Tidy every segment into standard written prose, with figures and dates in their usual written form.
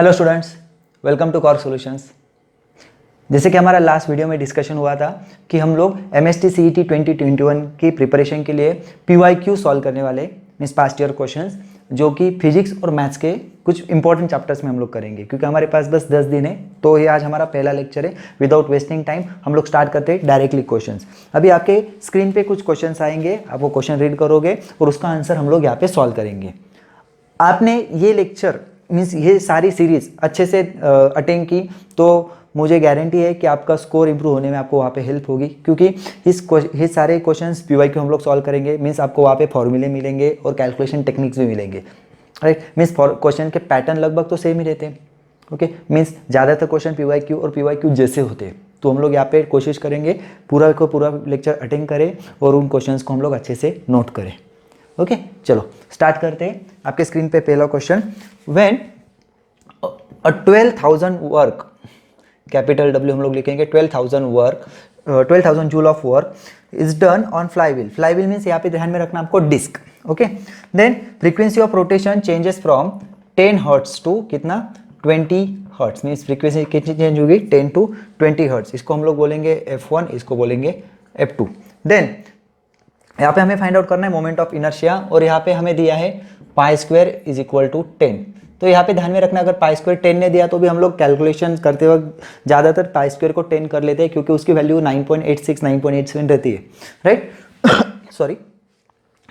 Hello students, welcome to Cork Solutions. जैसे कि हमारा लास्ट वीडियो में डिस्कशन हुआ था कि हम लोग MST CET 2021 की प्रिपरेशन के लिए PYQ सॉल्व करने वाले मीन्स पास्ट ईयर क्वेश्चंस, जो कि फिजिक्स और मैथ्स के कुछ इंपॉर्टेंट चैप्टर्स में हम लोग करेंगे, क्योंकि हमारे पास बस 10 दिन है। तो ये आज हमारा पहला लेक्चर है। विदाउट वेस्टिंग टाइम हम लोग स्टार्ट करते हैं डायरेक्टली क्वेश्चंस। अभी आपके स्क्रीन पे कुछ क्वेश्चंस आएंगे, आप वो क्वेश्चन रीड करोगे और उसका आंसर हम लोग यहाँ पे सॉल्व करेंगे। आपने ये लेक्चर मीन्स ये सारी सीरीज अच्छे से अटेंड की तो मुझे गारंटी है कि आपका स्कोर इंप्रूव होने में आपको वहाँ पे हेल्प होगी, क्योंकि ये सारे क्वेश्चंस PYQ हम लोग सॉल्व करेंगे। मीन्स आपको वहाँ पे फॉर्मूले मिलेंगे और कैलकुलेशन टेक्निक्स भी मिलेंगे, राइट। मीन्स क्वेश्चन के पैटर्न लगभग तो सेम ही रहते हैं, ओके। मीन्स ज़्यादातर क्वेश्चन PYQ और PYQ जैसे होते हैं। तो हम लोग यहाँ पे कोशिश करेंगे पूरा को पूरा लेक्चर अटेंड करें और उन क्वेश्चंस को हम लोग अच्छे से नोट करें, ओके। चलो स्टार्ट करते हैं। आपके स्क्रीन पे पहला question, when 12,000 work, capital W हम लोग लिखेंगे, 12,000 joule of work is done on flywheel. Flywheel means यहाँ पे ध्यान में रखना आपको disc, okay. Then frequency of rotation changes from 10 hertz to कितना 20 हर्ट्स। मीन्स फ्रीक्वेंसी कितनी चेंज होगी 10 to 20 हर्ट्स। इसको हम लोग बोलेंगे F1, इसको बोलेंगे F2। देन यहाँ पे हमें फाइंड आउट करना है मोमेंट ऑफ इनर्शिया, और यहाँ पे हमें दिया है pi square is equal to 10। तो यहाँ पे ध्यान में रखना, अगर पाई स्क्वायर 10 ने दिया तो भी हम लोग कैलकुलेशन करते वक्त ज़्यादातर पाई स्क्वायर को 10 कर लेते हैं, क्योंकि उसकी वैल्यू 9.86 9.87 रहती है, राइट। सॉरी।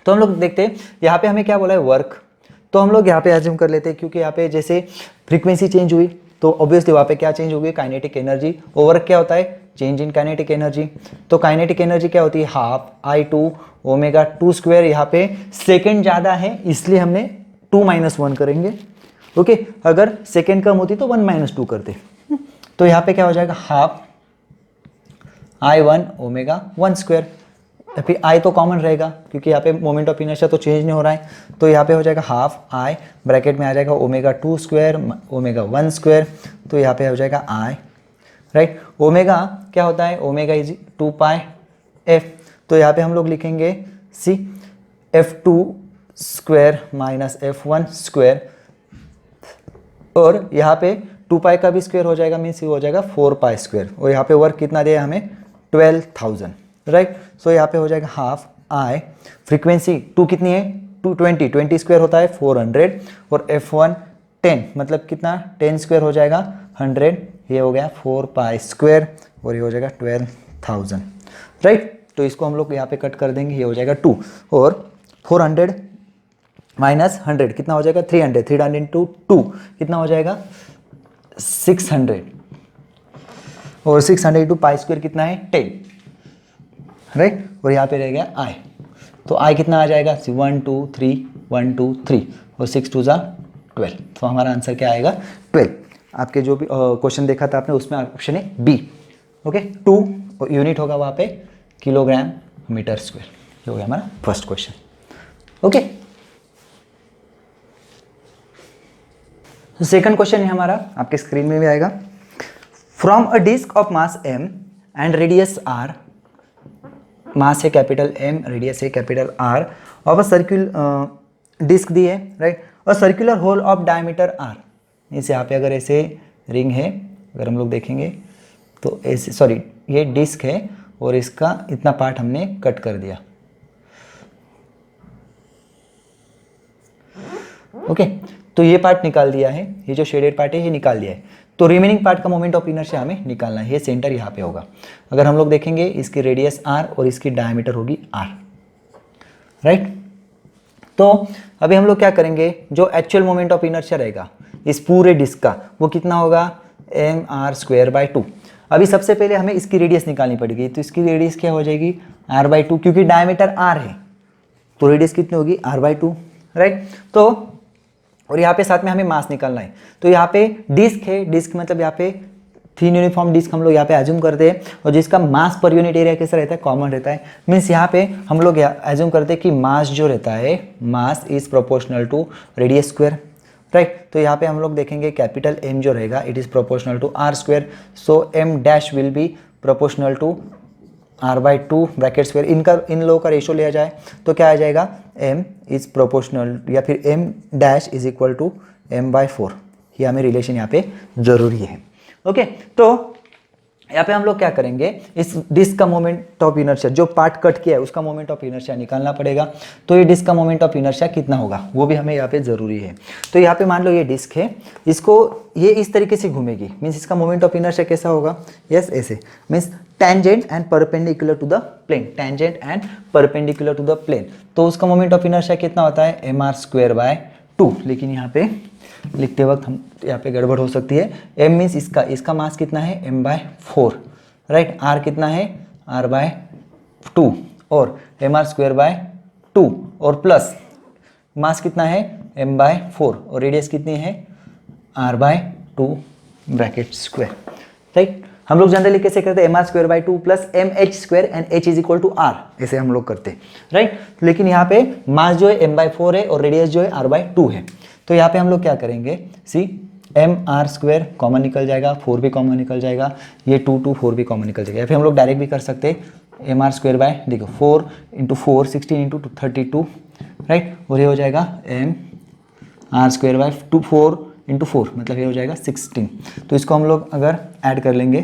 तो हम लोग देखते हैं यहाँ पे हमें क्या बोला है वर्क। तो हम लोग यहाँ पे एज्यूम कर लेते हैं, क्योंकि यहाँ पे जैसे फ्रीक्वेंसी चेंज हुई तो ऑब्वियसली वहाँ पे क्या चेंज होगी, काइनेटिक एनर्जी। वर्क क्या होता है, चेंज इन काइनेटिक एनर्जी। तो काइनेटिक एनर्जी क्या होती है, हाफ I2 ओमेगा 2 स्क्वायर। यहाँ पे सेकेंड ज़्यादा है इसलिए हमने 2 - 1 करेंगे, ओके। अगर सेकेंड कम होती तो 1 - 2 करते। तो यहाँ पे क्या हो जाएगा, हाफ I1 ओमेगा 1 स्क्वायर। फिर I तो कॉमन रहेगा, क्योंकि यहाँ पे मोमेंट ऑफ इनर्शिया तो चेंज नहीं हो रहा है। तो यहाँ पे हो जाएगा हाफ I, ब्रैकेट में आ जाएगा ओमेगा 2 स्क्वायर ओमेगा 1 स्क्वायर। तो यहाँ पे हो जाएगा I, राइट। ओमेगा क्या होता है, ओमेगा इज 2 पाई F। तो यहाँ पे हम लोग लिखेंगे C F2 square minus F1 square, और यहाँ पे 2 पाई का भी स्क्वायर हो जाएगा, मीन्स हो जाएगा 4 पाई स्क्वायर। और यहाँ पे वर्क कितना दिया हमें 12,000, राइट। सो यहाँ पे हो जाएगा हाफ I। फ्रीक्वेंसी 2 कितनी है, 220 स्क्वायर होता है 400, और F1 10 मतलब कितना 10 स्क्वायर हो जाएगा 100। ये हो गया 4 पाई स्क्वायर और ये हो जाएगा 12,000, राइट। तो इसको हम लोग यहाँ पे कट कर देंगे, ये हो जाएगा 2, और 400 माइनस 100 कितना हो जाएगा 300। 300 इंटू 2 कितना हो जाएगा 600, और 600 इंटू पाई स्क्वायर कितना है 10, राइट। और यहाँ पे रह गया I। तो I कितना आ जाएगा 1 2 3 1 2 3 और 6 2 = 12। तो हमारा आंसर क्या आएगा 12। आपके जो भी क्वेश्चन देखा था आपने उसमें ऑप्शन है B, ओके। 2 यूनिट होगा वहाँ पे किलोग्राम मीटर स्क्वायर। ये हो गया हमारा first question, okay. Second question है हमारा, आपके स्क्रीन में भी आएगा। From a disc of mass M and radius R, mass है कैपिटल M, रेडियस है capital R, of a circular disc दी है, राइट। और circular hole of diameter R। इसे यहाँ पे अगर ऐसे रिंग है, अगर हम लोग देखेंगे तो ऐसे, सॉरी ये डिस्क है और इसका इतना पार्ट हमने कट कर दिया, ओके। तो ये पार्ट निकाल दिया है, ये जो शेडेड पार्ट है ये निकाल दिया है। तो रिमेनिंग पार्ट का मोमेंट ऑफ इनर्शिया हमें निकालना है। ये सेंटर यहाँ पे होगा। अगर हम लोग देखेंगे इसकी रेडियस R और इसकी डायमीटर होगी R, राइट। तो अभी हम लोग क्या करेंगे, जो एक्चुअल मोमेंट ऑफ इनर्शिया रहेगा इस पूरे डिस्क का वो कितना होगा mr²/2। अभी सबसे पहले हमें इसकी रेडियस निकालनी पड़ेगी। तो इसकी रेडियस क्या हो जाएगी r/2, क्योंकि डायमीटर R है तो रेडियस कितनी होगी r/2, राइट। तो और यहाँ पे साथ में हमें मास निकालना है। तो यहाँ पे डिस्क है, डिस्क मतलब यहाँ पे 3 यूनिफॉर्म डिस्क हम लोग यहाँ पे एज्यूम करते हैं, और जिसका मास पर यूनिट एरिया कैसा रहता है, कॉमन रहता है। मीन्स यहाँ पे हम लोग एज्यूम करते हैं कि मास जो रहता है, mass is proportional to radius square, right. तो यहाँ पे हम लोग देखेंगे कैपिटल M जो रहेगा it is proportional to R square. So M dash will be proportional to R/2 bracket square. इन लोगों का रेशो लिया जाए तो क्या आ जाएगा, M इज प्रोपोर्शनल या फिर M dash is equal to M/4। ये हमें रिलेशन यहाँ पे जरूरी है। ओके, तो यहाँ पे हम लोग क्या करेंगे, इस डिस्क का मोमेंट ऑफ इनर्शिया, जो पार्ट कट किया है उसका मोमेंट ऑफ इनर्शिया निकालना पड़ेगा। तो ये डिस्क का मोमेंट ऑफ इनर्शिया कितना होगा वो भी हमें यहाँ पे जरूरी है। तो यहाँ पे मान लो ये डिस्क है, इसको ये इस तरीके से घूमेगी, मीन्स इसका मोमेंट ऑफ इनर्शिया कैसा होगा, यस ऐसे, means tangent and perpendicular to the plane, tangent and perpendicular to the plane. तो उसका मोमेंट ऑफ इनर्शिया कितना होता है, mr²/2। लेकिन यहाँ पे लिखते वक्त हम यहाँ पे गड़बड़ हो सकती है। m मीन्स इसका मास कितना है, m/4, राइट। r कितना है, r/2 और mr²/2 और प्लस मास कितना है, m/4 और रेडियस कितनी है, r/2 ब्रैकेट स्क्वायर, राइट। हम लोग जनरली कैसे करते हैं, mr²/2 plus mh² and h is equal to r, ऐसे हम लोग करते हैं, राइट। लेकिन यहाँ पे मास जो है m/4 है और रेडियस जो है r/2 है। तो यहाँ पे हम लोग क्या करेंगे, सी mr² कॉमन निकल जाएगा, 4 भी कॉमन निकल जाएगा, ये 2 4 भी कॉमन निकल जाएगा। या फिर हम लोग डायरेक्ट भी कर सकते हैं, mr² देखो 4 × 4 16 × 32, राइट। और ये हो जाएगा mr²/2 4 × 4 मतलब ये हो जाएगा 16। तो इसको हम लोग अगर ऐड कर लेंगे,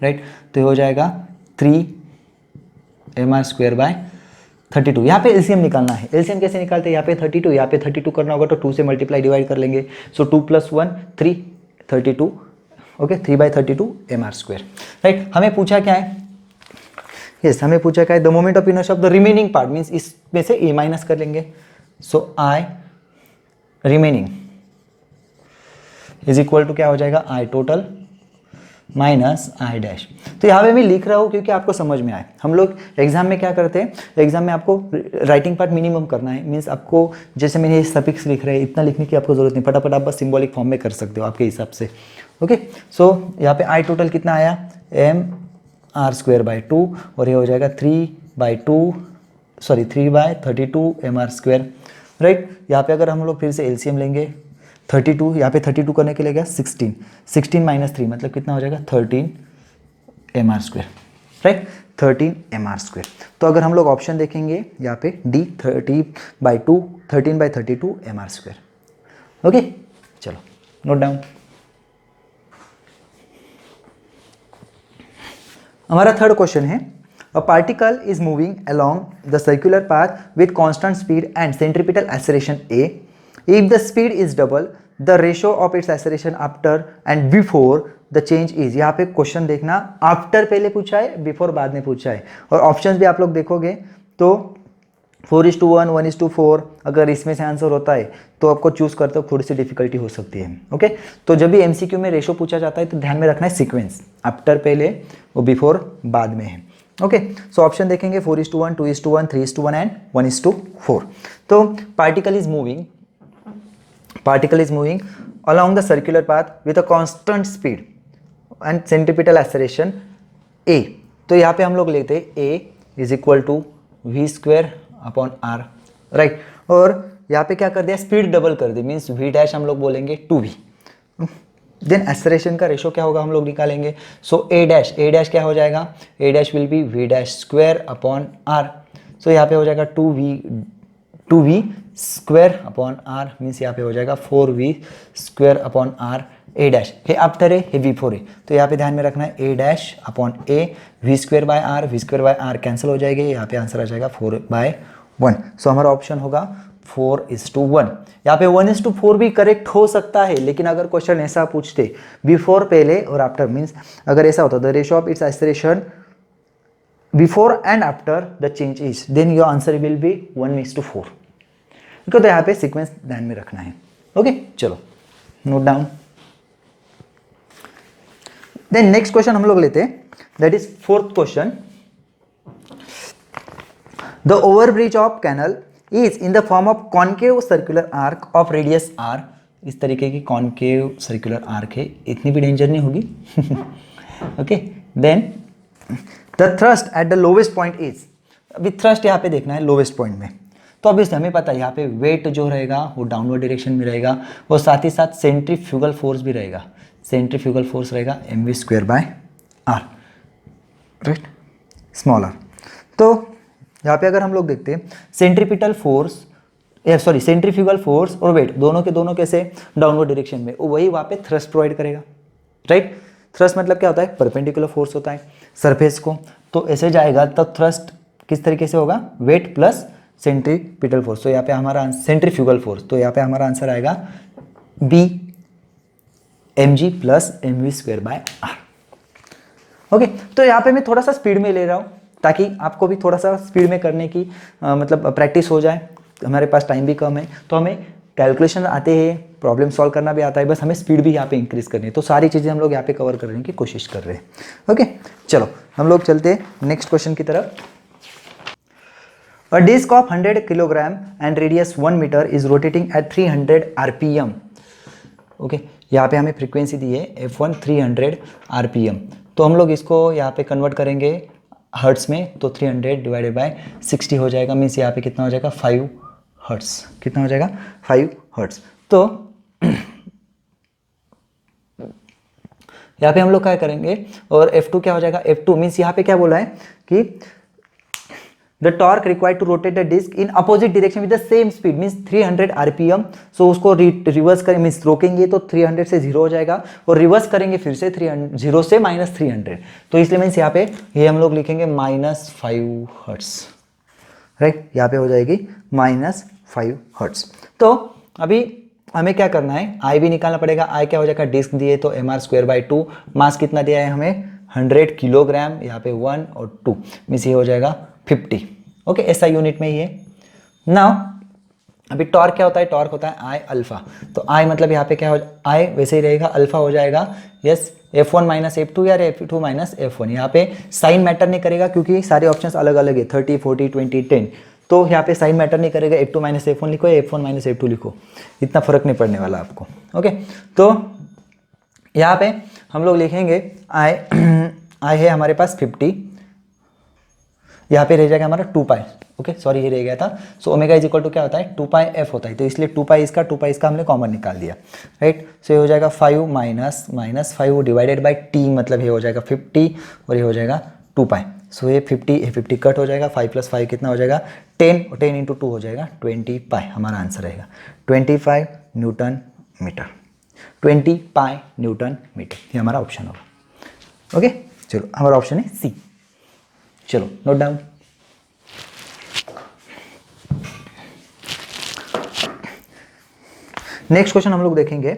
राइट, तो ये हो जाएगा 3 mr²/32। यहाँ पे एलसीएम निकालना है। एलसीएम कैसे निकालते हैं, यहाँ पे 32, यहाँ पे 32 करना होगा तो 2 से मल्टीप्लाई डिवाइड कर लेंगे। सो 2 + 1 3 32, ओके, 3/32 mr², राइट। हमें पूछा क्या है, यस हमें पूछा क्या है, the moment of inertia of the remaining part, means इसमें से ए माइनस कर लेंगे। सो आई रिमेनिंग इज इक्वल टू क्या हो जाएगा, आई टोटल माइनस आई डैश। तो यहाँ पे मैं लिख रहा हूँ क्योंकि आपको समझ में आए। हम लोग एग्जाम में क्या करते हैं, एग्जाम में आपको राइटिंग पार्ट मिनिमम करना है, मीन्स आपको जैसे मैंने ये सफिक्स लिख रहे हैं, इतना लिखने की आपको जरूरत नहीं, फटाफट आप बस सिंबॉलिक फॉर्म में कर सकते हो आपके हिसाब से। ओके, सो यहाँ पे आई टोटल कितना आया, mr²/2 और ये हो जाएगा 3/32 mr², राइट। यहाँ पे अगर हम लोग फिर से एलसीएम लेंगे, 32 यहाँ पे 32 करने के लिए गया 16 -3 मतलब कितना हो जाएगा 13 mr², राइट, 13 mr²। तो अगर हम लोग ऑप्शन देखेंगे यहाँ पे डी 13/32 mr²। ओके, चलो नोट डाउन। हमारा थर्ड क्वेश्चन है, a particle is moving along the circular path with constant speed and centripetal acceleration a. If the speed is double, the ratio of its acceleration after and before the change is. यहाँ पे question देखना, after पहले पूछा है, before बाद में पूछा है। और ऑप्शंस भी आप लोग देखोगे तो 4:1 1:4, अगर इसमें से आंसर होता है तो आपको चूज करते हो थोड़ी सी डिफिकल्टी हो सकती है। ओके, तो जब भी एमसीक्यू में रेशो पूछा जाता है तो ध्यान में रखना है सीक्वेंस, आफ्टर पहले और बिफोर बाद में है। ओके, सो ऑप्शन देखेंगे 4:1 2:1 3:1 एंड 1:4। तो particle is moving along the circular path with a constant speed and centripetal acceleration a. तो यहाँ पे हम लोग लेते हैं a is equal to v²/r, right. और यहाँ पे क्या कर दिया, स्पीड डबल कर दी, मीन्स v डैश हम लोग बोलेंगे 2v। देन एक्सेलरेशन का रेशो क्या होगा हम लोग निकालेंगे। सो a डैश क्या हो जाएगा, a dash will B v'²/r। सो यहाँ पे हो जाएगा 2v²/r, मीन्स यहाँ पे हो जाएगा 4v²/r। a डैश है आफ्टर है बिफोर है, तो यहाँ पे ध्यान में रखना है a dash upon a, v²/r cancel हो जाएगी, यहाँ पे आंसर आ जाएगा 4/1। सो हमारा ऑप्शन होगा 4:1। यहाँ पे 1:4 भी करेक्ट हो सकता है, लेकिन अगर क्वेश्चन ऐसा पूछते बिफोर पहले और आफ्टर, मीन्स अगर ऐसा होता the ratio of its acceleration before and after the change is, then your answer will be 1:4। तो यहाँ पे सीक्वेंस ध्यान में रखना है। ओके, चलो note down. Then next question हम लोग लेते हैं, that is fourth question. The overbridge of canal is in the form of concave circular arc of radius r। इस तरीके की कॉन्केव सर्कुलर आर्क है, इतनी भी डेंजर नहीं होगी। Okay, then the thrust at the lowest point is, अभी thrust यहाँ पे देखना है लोवेस्ट पॉइंट में, तो अभी हमें पता है यहाँ पे वेट जो रहेगा वो डाउनवर्ड डायरेक्शन में रहेगा, और साथ ही साथ सेंट्रीफ्यूगल फोर्स भी रहेगा, सेंट्रीफ्यूगल फोर्स रहेगा mv²/r, राइट, स्मॉल r। तो यहाँ पे अगर हम लोग देखते हैं centripetal force sorry centrifugal force और वेट दोनों के दोनों कैसे डाउनवर्ड डायरेक्शन में, वही वहाँ पे थ्रस्ट प्रोवाइड करेगा, राइट। थ्रस्ट मतलब क्या होता है, परपेंडिकुलर फोर्स होता है सरफेस को, तो ऐसे जाएगा तब थ्रस्ट किस तरीके से होगा, वेट प्लस सेंट्रीपिटल फोर्स। तो यहाँ पे हमारा सेंट्रीफ्यूगल फोर्स, तो यहाँ पे हमारा आंसर आएगा B mg plus mv²/r। Okay, तो यहाँ पे मैं थोड़ा सा स्पीड में ले रहा हूँ ताकि आपको भी थोड़ा सा स्पीड में करने की मतलब प्रैक्टिस हो जाए। हमारे पास टाइम भी कम है, तो हमें कैलकुलेशन आते हैं, प्रॉब्लम सॉल्व करना भी आता है, बस हमें स्पीड भी यहाँ पे इंक्रीज करनी है। तो सारी चीज़ें हम लोग यहाँ पे कवर करने की कोशिश कर रहे हैं। ओके, चलो हम लोग चलते हैं नेक्स्ट क्वेश्चन की तरफ। A disc of 100 kilogram and radius 1 metre is rotating at 300 RPM. Okay, यहाँ पे हमें फ्रीक्वेंसी दी है F1 300 आरपीएम, तो हम लोग इसको यहाँ पे कन्वर्ट करेंगे हर्ट्स में, तो 300 डिवाइडेड बाय 60 हो जाएगा, मीन्स यहाँ पे कितना हो जाएगा 5 हर्ट्स। कितना हो जाएगा 5 हर्ट्स। तो यहाँ पे हम लोग क्या करेंगे, और F2 क्या हो जाएगा, F2 मीन्स यहाँ पे क्या बोला है कि the torque required to rotate the disc in opposite direction with the same speed means 300 RPM. So उसको रिवर्स करें, मीन्स रोकेंगे तो 300 से 0 हो जाएगा, और रिवर्स करेंगे फिर से 0 से -300, तो इसलिए मीन्स यहाँ पे ये हम लोग लिखेंगे -5 हर्ट्स, राइट। यहाँ पे हो जाएगी -5 हर्ट्स। तो अभी हमें क्या करना है, आई भी निकालना पड़ेगा। आई क्या हो जाएगा, डिस्क दिए तो mr²/2, मास कितना दिया है हमें 100 किलोग्राम, यहाँ पे 1 और 2 मीन्स ये हो जाएगा 50। ओके, ऐसा यूनिट में ही है। नाउ अभी टॉर्क क्या होता है, टॉर्क होता है आई अल्फा, तो आई मतलब यहाँ पे क्या हो, आई वैसे ही रहेगा, अल्फा हो जाएगा यस F1 - F2 या F2 - F1। यहाँ पे साइन मैटर नहीं करेगा क्योंकि सारे ऑप्शंस अलग अलग है, 30 40 20 10, तो यहाँ पे साइन मैटर नहीं करेगा, F2 - F1 लिखो या F1 - F2 लिखो, इतना फर्क नहीं पड़ने वाला आपको। ओके, तो यहाँ पे हम लोग लिखेंगे आई आई है हमारे पास 50, यहाँ पे रह जाएगा हमारा 2 पाई। ओके, सॉरी ये रह गया था। So omega is equal to क्या होता है, 2 पाई एफ होता है, तो इसलिए 2 पाई इसका हमने कॉमन निकाल दिया, राइट। सो ये हो जाएगा 5 माइनस 5 डिवाइडेड बाई टी, मतलब ये हो जाएगा 50 और ये हो जाएगा 2 पाई। सो ये 50 कट हो जाएगा, 5 + 5 कितना हो जाएगा 10, और 10 × 2 हो जाएगा 20 पाई। हमारा आंसर रहेगा 25 न्यूटन मीटर, 20 पाई न्यूटन मीटर, ये हमारा ऑप्शन होगा। ओके, चलो हमारा ऑप्शन है सी। चलो नोट डाउन। नेक्स्ट क्वेश्चन हम लोग देखेंगे,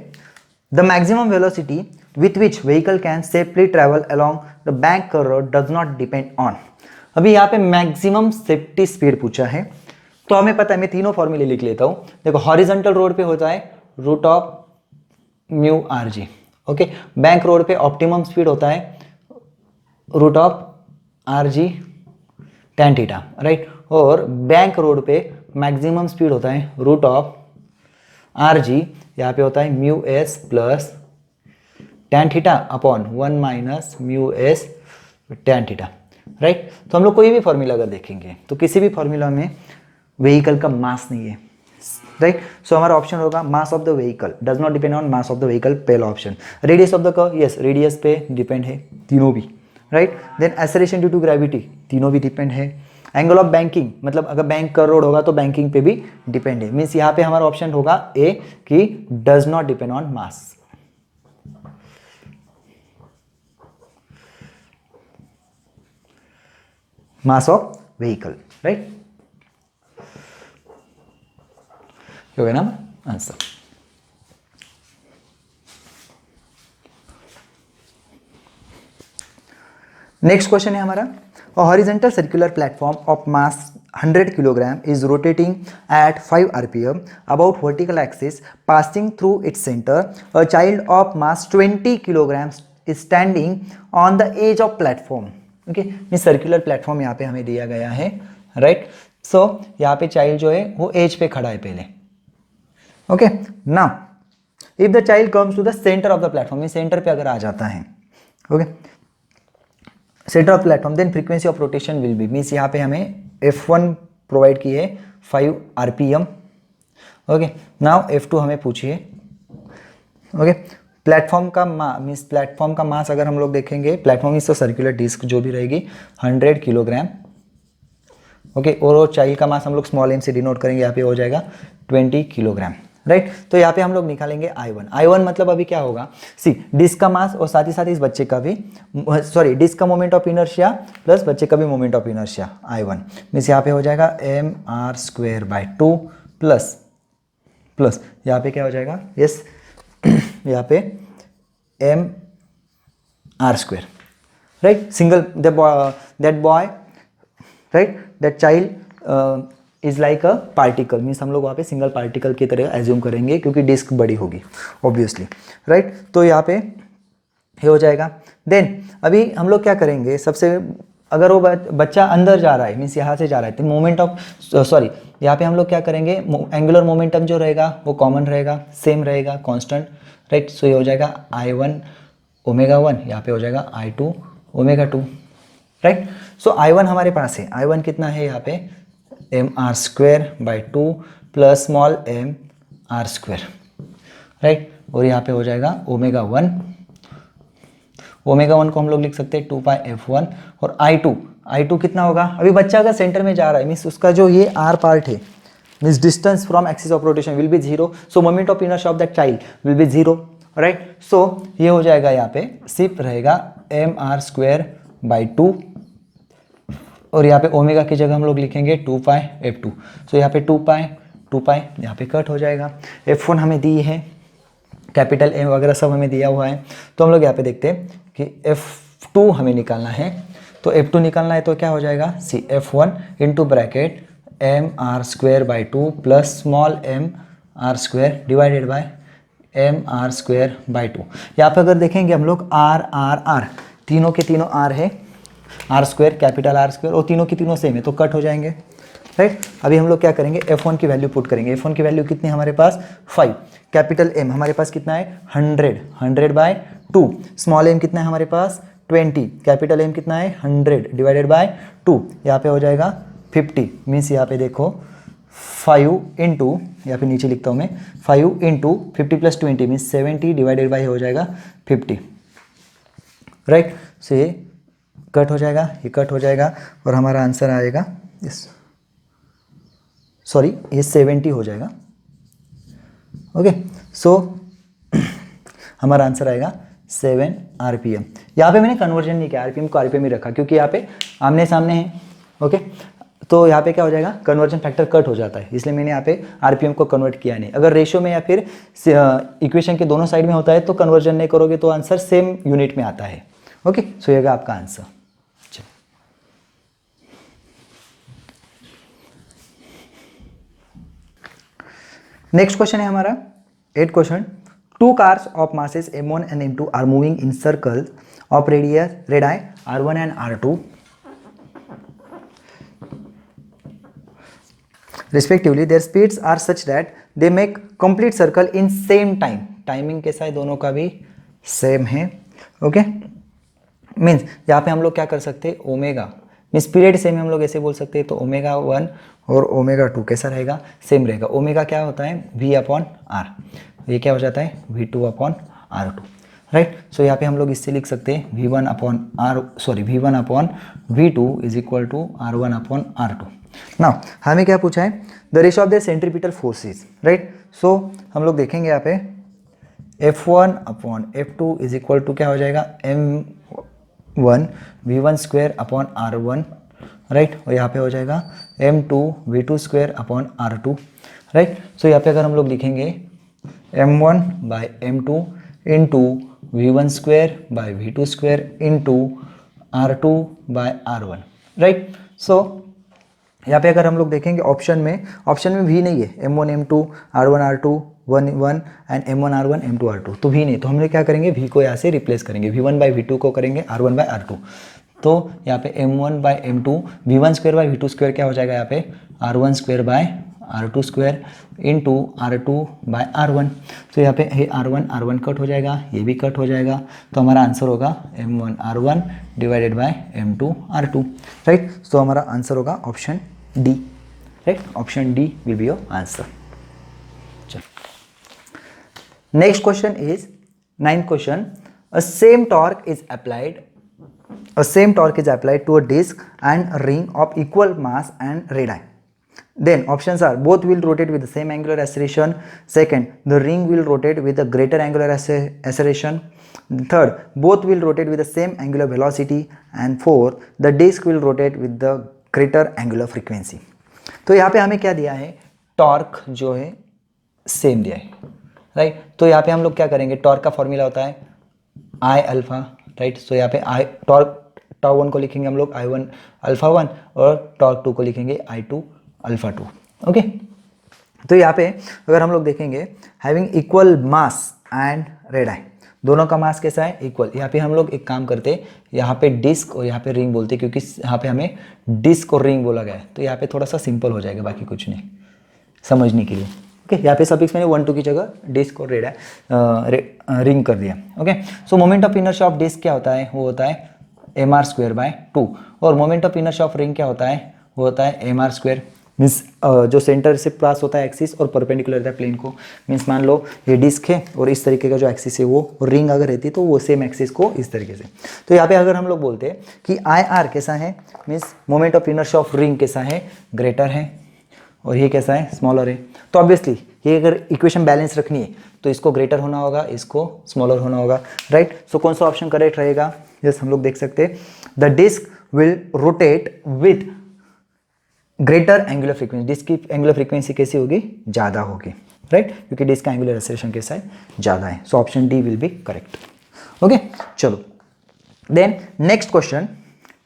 the maximum velocity with which vehicle can safely travel along the bank road does not depend on. अभी यहाँ पे मैक्सिमम सेफ्टी स्पीड पूछा है, तो हमें पता है, मैं तीनों फॉर्मूले लिख लेता हूँ। देखो, हॉरिजॉन्टल रोड पे होता है √μ/r(g). ओके, बैंक रोड पे ऑप्टिमम स्पीड होता है √r(g tan थीटा), राइट। और बैंक रोड पे मैक्सिमम स्पीड होता है √r(g), यहाँ पे होता है μs plus tan theta upon 1 - μs tan theta, right. तो हम लोग कोई भी फॉर्मूला अगर देखेंगे तो किसी भी फॉर्मूला में व्हीकल का मास नहीं है, राइट। सो हमारा ऑप्शन होगा mass of the vehicle does not depend on mass of the vehicle, पहला option. Radius of the curve, yes radius पे डिपेंड है, तीनों भी, right. Then acceleration due to gravity, तीनों भी डिपेंड है। एंगल ऑफ बैंकिंग, मतलब अगर बैंक का रोड होगा तो बैंकिंग पे भी डिपेंड है, मीन्स यहाँ पे हमारा ऑप्शन होगा ए कि does not depend on mass. Mass of vehicle, right, हो गया ना आंसर। नेक्स्ट क्वेश्चन है हमारा, a horizontal circular platform of mass 100 kg is rotating at 5 rpm about vertical axis passing through its center. A child of mass 20 kg is standing on the edge of platform. Okay, mean circular platform यहाँ पे हमें दिया गया है, right. सो यहाँ पे child जो है वो एज पे खड़ा है पहले। Okay, now if the child comes to the centre of the platform, mean centre पे अगर आ जाता है, okay, centre of platform, then frequency of rotation will be, means यहाँ पे हमें F1 प्रोवाइड की है 5 rpm। ओके, नाउ F2 हमें पूछिए। ओके, प्लेटफॉर्म का मीन्स प्लेटफॉर्म का मास अगर हम लोग देखेंगे, प्लेटफॉर्म इज तो सर्कुलर डिस्क जो भी रहेगी 100 किलोग्राम। ओके, और चाइल्ड का मास हम लोग स्मॉल m से डिनोट करेंगे, यहाँ पे हो जाएगा 20 किलोग्राम, राइट। तो यहाँ पे हम लोग निकालेंगे I1 मतलब अभी क्या होगा, सी डिस्क का मास और साथ ही साथ इस बच्चे का भी, सॉरी डिस्क का मोमेंट ऑफ इनर्शिया प्लस बच्चे का भी moment of inertia I1 means यहाँ पे हो जाएगा mr²/2 प्लस यहाँ पे क्या हो जाएगा, यस यहाँ पे mr², right. Single that boy, right, that child is like a particle means हम लोग वहाँ पे सिंगल पार्टिकल की तरह एज्यूम करेंगे क्योंकि डिस्क बड़ी होगी ऑब्वियसली, राइट। तो यहाँ पे ये हो जाएगा। देन अभी हम लोग क्या करेंगे, सबसे अगर वो बच्चा अंदर जा रहा है मीन्स यहाँ से जा रहा है तो मोमेंट ऑफ, सॉरी यहाँ पे हम लोग क्या करेंगे, एंगुलर मोमेंटम जो रहेगा वो कॉमन रहेगा, सेम रहेगा, कांस्टेंट, राइट। सो ये हो जाएगा I1 ω1, यहाँ पे हो जाएगा I2 ω2, राइट। सो I1 हमारे पास है, I1 कितना है यहाँ पे mr²/2 plus small mr², right. और यहाँ पे हो जाएगा ω1 को हम लोग लिख सकते हैं 2πf1 और I2 कितना होगा, अभी बच्चा अगर सेंटर में जा रहा है मीन्स उसका जो ये r पार्ट है means distance from axis of rotation will be 0, so moment of inertia of that child will be 0, right. So ये हो जाएगा यहाँ पे सिर्फ रहेगा mr²/2 और यहाँ पे ओमेगा की जगह हम लोग लिखेंगे 2πf2, सो यहाँ पे 2π यहाँ पे कट हो जाएगा। f1 हमें दी है, कैपिटल M वगैरह सब हमें दिया हुआ है, तो हम लोग यहाँ पे देखते हैं कि f2 हमें निकालना है, तो f2 निकालना है तो क्या हो जाएगा, सी f1 into bracket mr²/2 plus small mr² divided by mr²/2। यहाँ पे अगर देखेंगे हम लोग r तीनों के तीनों r है, r², कैपिटल R² और तीनों की तीनों सेम है तो कट हो जाएंगे, राइट। अभी हम लोग क्या करेंगे, f1 की वैल्यू पुट करेंगे। f1 की वैल्यू कितनी है हमारे पास 5, कैपिटल M हमारे पास कितना है 100/2, स्मॉल m कितना है हमारे पास 20, कैपिटल M कितना है 100 डिवाइडेड बाय 2, यहाँ पे हो जाएगा 50 मीन्स यहाँ पे देखो 5 इंटू, यहाँ पे नीचे लिखता हूँ मैं 5 into 50 plus 20 means 70 divided by हो जाएगा 50, राइट। सो ये कट हो जाएगा, ये कट हो जाएगा और हमारा आंसर आएगा, यस सॉरी ये 70 हो जाएगा, ओके। सो हमारा आंसर आएगा 7 RPM। यहाँ पे मैंने कन्वर्जन नहीं किया, RPM को RPM ही रखा क्योंकि यहाँ पे आमने सामने है, ओके। तो यहाँ पे क्या हो जाएगा, कन्वर्जन फैक्टर कट हो जाता है, इसलिए मैंने यहाँ पे RPM को कन्वर्ट किया नहीं। अगर रेशियो में या फिर इक्वेशन के दोनों साइड में होता है तो कन्वर्जन नहीं करोगे तो आंसर सेम यूनिट में आता है, ओके। सो ये आपका आंसर। नेक्स्ट क्वेश्चन है हमारा 8 question. 2 cars of masses m1 and m2 are moving in circles of radii r1 and r2 respectively. Their speeds are such that they make complete circle in same time. Timing कैसा है, दोनों का भी same है, okay. Means यहाँ पे हम लोग क्या कर सकते हैं, ओमेगा मीन्स पीरियड सेम हम लोग ऐसे बोल सकते हैं, तो ω1 और ω2 कैसा रहेगा, सेम रहेगा। ओमेगा क्या होता है V/R, ये क्या हो जाता है V2/R2, राइट। सो यहाँ पे हम लोग इससे लिख सकते हैं V1/V2 is equal to R1/R2। Now हमें क्या पूछा है, the ratio of the centripetal forces, right. So हम लोग देखेंगे यहाँ पे F1/F2 इज इक्वल टू क्या हो जाएगा m1 V1² राइट, और यहाँ पे हो जाएगा m2 V2² राइट। सो यहाँ पे अगर हम लोग लिखेंगे m1/m2 into V1² into R2/R1 right. सो यहाँ पे अगर हम लोग देखेंगे ऑप्शन में V नहीं है, m1 m2 R1 R2 1 and m1 R1 m2 R2, तो V नहीं, तो हम लोग क्या करेंगे V को यहाँ से रिप्लेस करेंगे, V1/V2 को करेंगे R1/R2। तो यहाँ पे m1/m2 V1²/V2² क्या हो जाएगा, यहाँ पे R1²/R2² इंटू R2/R1। तो यहाँ पे ये R1 कट हो जाएगा, ये भी कट हो जाएगा, तो हमारा आंसर होगा m1 R1 divided by m2 R2 right. तो हमारा आंसर होगा option D, right. Option D will be your answer. Next question is 9th question. A same torque is applied to a disc and ring of equal mass and radii. Then options are both will rotate with the same angular acceleration. Second, the ring will rotate with a greater angular acceleration. Third, both will rotate with the same angular velocity. And fourth, the disk will rotate with the greater angular frequency. तो यहाँ पे हमें क्या दिया है, torque जो है same दिया है, राइट. तो यहाँ पे हम लोग क्या करेंगे, टॉर्क का फॉर्मूला होता है आई अल्फा, राइट. सो यहाँ पे आई टॉर्क टाउ वन को लिखेंगे हम लोग I1 अल्फा 1 और टॉर्क 2 को लिखेंगे I2 अल्फा 2. ओके. तो यहाँ पे अगर हम लोग देखेंगे having equal mass and radii, दोनों का मास कैसा है, इक्वल. यहाँ पे हम लोग एक काम करते, यहाँ पे डिस्क और यहाँ पे रिंग बोलते, क्योंकि यहाँ पे हमें डिस्क और रिंग बोला गया है. तो यहाँ पे थोड़ा सा सिंपल हो जाएगा, बाकी कुछ नहीं समझने के लिए. ओके. यहाँ पे सफिक्स मैंने 1 2 की जगह डिस्क और रिंग कर दिया. Okay. So moment of inertia of disc क्या होता है, वो होता है mr²/2. और moment of inertia of ring क्या होता है, वो होता है mr². मीन्स जो सेंटर से पास होता है एक्सिस और परपेंडिकुलर रहता है प्लेन को. मीन्स मान लो ये डिस्क है और इस तरीके का जो एक्सिस है वो, रिंग अगर रहती तो वो सेम एक्सिस को इस तरीके से. तो यहाँ पे अगर हम लोग बोलते हैं कि IR कैसा है, means moment of inertia of ring कैसा है, ग्रेटर है, और ये कैसा है, स्मॉलर है. तो ऑब्वियसली ये अगर इक्वेशन बैलेंस रखनी है तो इसको ग्रेटर होना होगा, इसको स्मॉलर होना होगा, राइट. सो कौन सा ऑप्शन करेक्ट रहेगा, यस हम लोग देख सकते हैं. The disc will rotate with greater angular frequency. Disc की एंगुलर फ्रीक्वेंसी कैसी होगी, ज़्यादा होगी, राइट, क्योंकि डिस्क का एंगुलर एक्सेलरेशन कैसा है, ज़्यादा है. So option D will be correct. Okay. चलो then next question,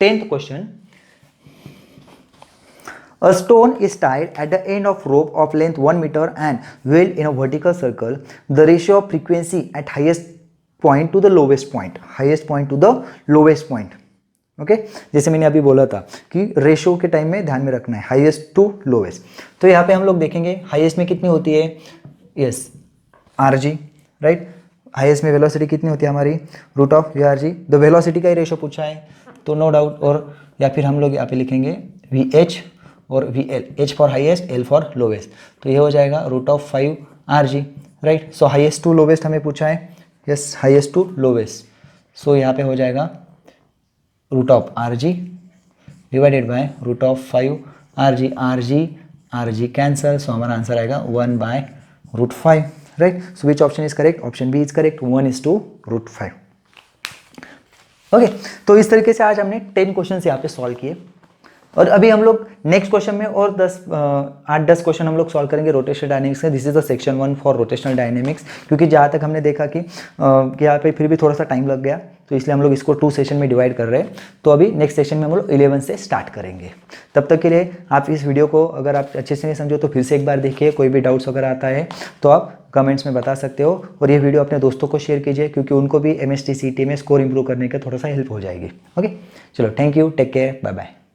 10th question. A stone is tied at the end of rope of length 1 meter and held in a vertical circle. The ratio of frequency at highest point to the lowest point. Highest point to the lowest point. Okay. जैसे मैंने अभी बोला था कि ratio के time में ध्यान में रखना है, हाईएस्ट टू लोवेस्ट. तो यहाँ पे हम लोग देखेंगे हाईएस्ट में कितनी होती है, यस RG, राइट. हाईएस्ट में वेलोसिटी कितनी होती है हमारी, √VRG. द वेलोसिटी का ही रेशो पूछा है तो नो डाउट. और या फिर हम लोग यहाँ पे लिखेंगे VH और VL, H for highest, L for lowest. तो ये हो जाएगा √5RG, right. So highest to lowest हमें पूछा है, yes highest to lowest. So यहाँ पे हो जाएगा √RG divided by √5RG. RG cancel. So हमारा आंसर आएगा 1/√5, right. So which option is correct, option B is correct, 1:√5. Okay. तो इस तरीके से आज हमने 10 क्वेश्चन यहाँ पे सॉल्व किए. और अभी हम लोग नेक्स्ट क्वेश्चन में और 8-10 क्वेश्चन हम लोग सॉल्व करेंगे रोटेशनल डायनेमिक्स में. This is the section 1 for rotational dynamics. क्योंकि जहाँ तक हमने देखा कि यहाँ पे फिर भी थोड़ा सा टाइम लग गया, तो इसलिए हम लोग इसको 2 सेशन में डिवाइड कर रहे हैं. तो अभी नेक्स्ट सेशन में हम लोग 11 से स्टार्ट करेंगे. तब तक के लिए आप इस वीडियो को अगर आप अच्छे से नहीं समझो तो फिर से एक बार देखिए. कोई भी डाउट्स अगर आता है तो आप कमेंट्स में बता सकते हो. और ये वीडियो अपने दोस्तों को शेयर कीजिए, क्योंकि उनको भी MST CT में स्कोर इंप्रूव करने का थोड़ा सा हेल्प हो जाएगी. ओके. चलो, thank you, take care, bye bye.